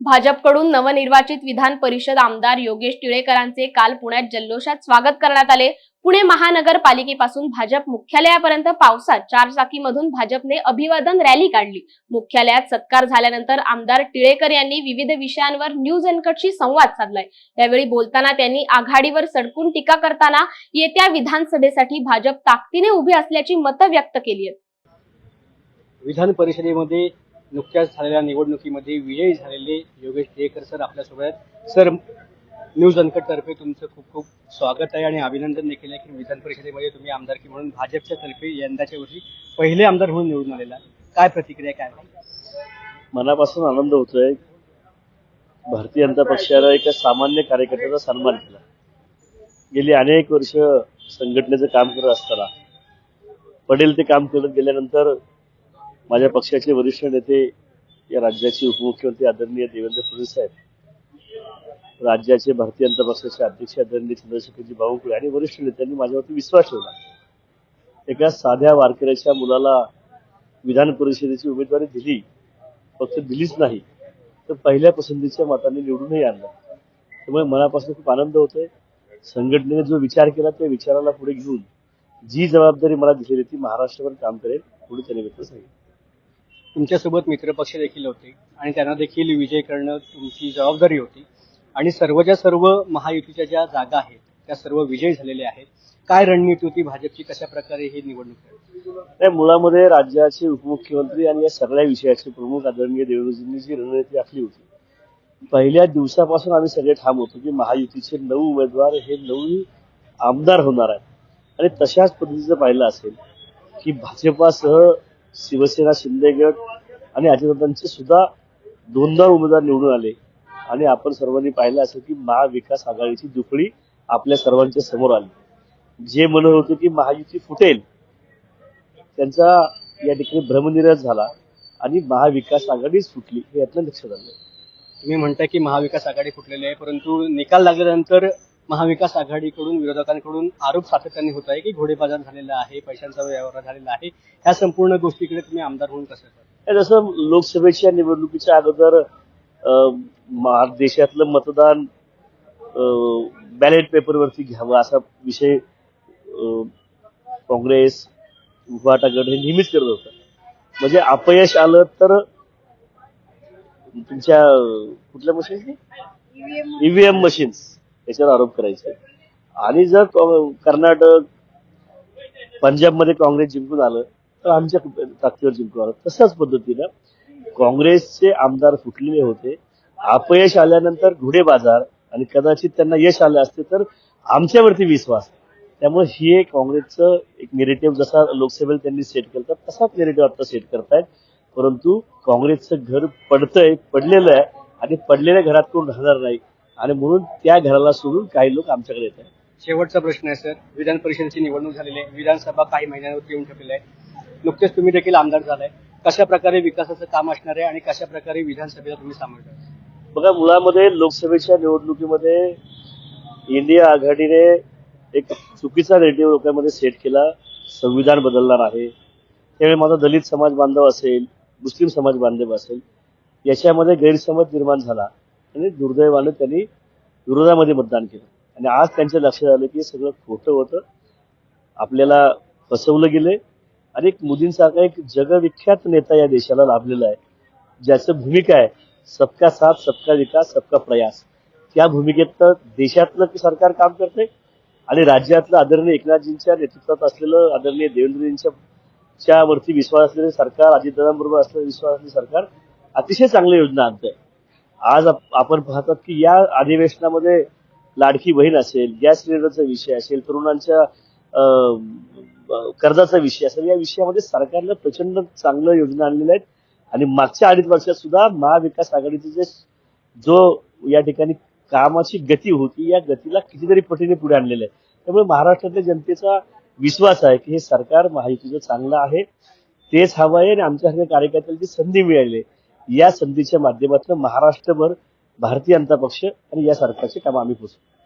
भाजपकडून नवनिर्वाचित विधान परिषद आमदार योगेश टिळेकरांचे काल पुण्यात जल्लोषात स्वागत करण्यात आले। पुणे महानगरपालिकेपासून भाजप मुख्यालयापर्यंत पावसात चारचाकीमधून भाजपने अभिवादन रॅली काढली। मुख्यालयात सत्कार झाल्यानंतर आमदार टिळेकर यांनी विविध विषयांवर न्यूज अँकरशी संवाद साधलाय। यावेळी बोलताना त्यांनी आघाडीवर सडकून टीका करताना येत्या विधानसभेसाठी भाजप ताकदीने उभी असल्याची मतं व्यक्त केली आहेत। विधान परिषदेमध्ये नुकत्याच झालेल्या निवडणुकीमध्ये विजयी झालेले योगेश टिळेकर सर आपल्यासोबत आहेत। सर, न्यूज अनकटतर्फे तुमचं खूप खूप स्वागत आहे आणि अभिनंदन देखील आहे की विधान परिषदेमध्ये तुम्ही आमदारकी म्हणून भाजपच्या तर्फे यंदाच्या वर्षी पहिले आमदार म्हणून निवडून आलेला। काय प्रतिक्रिया, काय? मनापासून आनंद होतोय। भारतीय जनता पक्षाला एका सामान्य कार्यकर्त्याचा सन्मान केला। गेली अनेक वर्ष संघटनेचं काम करत असताना पडेल ते काम करत गेल्यानंतर माझ्या पक्षाचे वरिष्ठ नेते, या राज्याचे उपमुख्यमंत्री आदरणीय देवेंद्र फडणवीस साहेब, राज्याचे भारतीय जनता पक्षाचे अध्यक्ष आदरणीय चंद्रशेखरजी बावनकुळे आणि वरिष्ठ नेत्यांनी माझ्यावरती विश्वास ठेवला। एका साध्या वारकऱ्याच्या मुलाला विधान परिषदेची उमेदवारी दिली, फक्त दिलीच नाही तर पहिल्या पसंतीच्या मताने निवडूनही आणलं। त्यामुळे मनापासून खूप आनंद होतोय। संघटनेने जो विचार केला त्या विचाराला पुढे घेऊन जी जबाबदारी मला दिलेली ती महाराष्ट्रभर काम करेल, पुढे त्यानिमित्त सांगेल। तुमच्यासोबत मित्रपक्ष देखील होते आणि त्यांना देखील विजय करणं तुमची जबाबदारी होती आणि सर्वच्या सर्व महायुतीच्या ज्या जागा आहेत त्या सर्व विजयी झालेल्या आहेत। काय रणनीती होती भाजपची, कशा प्रकारे ही निवडणूक? त्या मुळामध्ये राज्याचे उपमुख्यमंत्री आणि या सगळ्या विषयाचे प्रमुख आदरणीय देवेंद्रजींनी जी रणनीती आखली होती, पहिल्या दिवसापासून आम्ही सगळे ठाम होतो की महायुतीचे 9 उमेदवार हे 9 आमदार होणार आहेत। आणि तशाच पद्धतीचं पाहिलं असेल की भाजपासह शिवसेना, शिंदे गट आणि अजितदादांचे सुद्धा 2 उमेदवार निवडून आले। आणि आपण सर्वांनी पाहिलं असेल की महाविकास आघाडीची दुफळी आपल्या सर्वांच्या समोर आली। जे म्हणत होते की महायुती फुटेल त्यांचा या ठिकाणी भ्रमनिराश झाला आणि महाविकास आघाडीच फुटली, हे यातलं लक्षात आलं। तुम्ही म्हणता की महाविकास आघाडी फुटलेली आहे, परंतु निकाल लागल्यानंतर महाविकास आघाडीकडून, विरोधकांकडून आरोप सातत्याने होत आहे की घोडेबाजार झालेला आहे, पैशांचा व्यवहार झालेला आहे। ह्या संपूर्ण गोष्टीकडे तुम्ही आमदार होऊन कसं करता? जसं लोकसभेच्या निवडणुकीच्या अगोदर देशातलं मतदान बॅलेट पेपरवरती घ्यावं असा विषय काँग्रेस, उभाटा गट हे नेहमीच करत होतं। म्हणजे अपयश आलं तर तुमच्या कुठल्या मशीन्स, ईव्हीएम मशीन्स, याच्यावर आरोप करायचे। आणि जर कर्नाटक, पंजाबमध्ये काँग्रेस जिंकून आलं तर आमच्या ताकदीवर जिंकून आलं। तशाच पद्धतीनं काँग्रेसचे आमदार फुटलेले होते। अपयश आल्यानंतर घोडेबाजार आणि कदाचित त्यांना यश आले असते तर आमच्यावरती विश्वास। त्यामुळे ही एक काँग्रेसचं एक नेरेटिव्ह जसा लोकसभेला त्यांनी सेट केलं तसाच नेरेटिव्ह आता सेट करतायत। परंतु काँग्रेसचं घर पडलेलं आहे आणि पडलेल्या घरात कोण राहणार नाही आणि म्हणून त्या घराला सोडून काही लोक आमच्याकडे येत आहेत। शेवटचा प्रश्न आहे सर, विधान परिषदेची निवडणूक झालेली आहे, विधानसभा काही महिन्यांवरती येऊन ठेवलेली आहे, नुकतेच तुम्ही देखील आमदार झालाय। कशा प्रकारे विकासाचं काम असणार आहे आणि कशा प्रकारे विधानसभेला तुम्ही सामोरं? बघा, मुळामध्ये लोकसभेच्या निवडणुकीमध्ये इंडिया आघाडीने एक चुकीचा नेरेटिव्ह लोकांमध्ये सेट केला, संविधान बदलणार आहे। त्यावेळी माझा दलित समाज बांधव असेल, मुस्लिम समाज बांधव असेल, याच्यामध्ये गैरसमज निर्माण झाला आणि दुर्दैवाने त्यांनी विरोधामध्ये मतदान केलं। आणि आज त्यांच्या लक्षात आलं की हे सगळं खोटं होतं, आपल्याला फसवलं गेले आणि एक मोदींसारखा एक जगविख्यात नेता या देशाला लाभलेला आहे, ज्याचं भूमिका आहे सबका साथ, सबका विकास, सबका प्रयास। त्या भूमिकेत देशातलं सरकार काम करते आणि राज्यातलं आदरणीय एकनाथजींच्या नेतृत्वात असलेलं आदरणीय देवेंद्रजींच्या वरती विश्वास असलेले सरकार, अजितदादांबरोबर असलेलं विश्वास असलेलं सरकार अतिशय चांगल्या योजना आणतंय। आज आपण पाहतात की या अधिवेशनामध्ये लाडकी बहीण असेल, गॅस सिलेंडरचा विषय असेल, तरुणांच्या कर्जाचा विषय असेल, या विषयामध्ये सरकारनं प्रचंड चांगल्या योजना आणलेल्या आहेत। आणि मागच्या 2.5 वर्षात सुद्धा महाविकास आघाडीचे जो या ठिकाणी कामाची गती होती, या गतीला कितीतरी पटीने पुढे आणलेलं आहे। त्यामुळे महाराष्ट्रातल्या जनतेचा विश्वास आहे की हे सरकार महायुतीचं चांगलं आहे, तेच हवं आहे आणि आमच्यासारख्या कार्यकर्त्याला जी संधी मिळाली या संधीच्या माध्यमातून महाराष्ट्रभर भारतीय जनता पक्ष आणि या सरकारचे काम आम्ही पोचवू।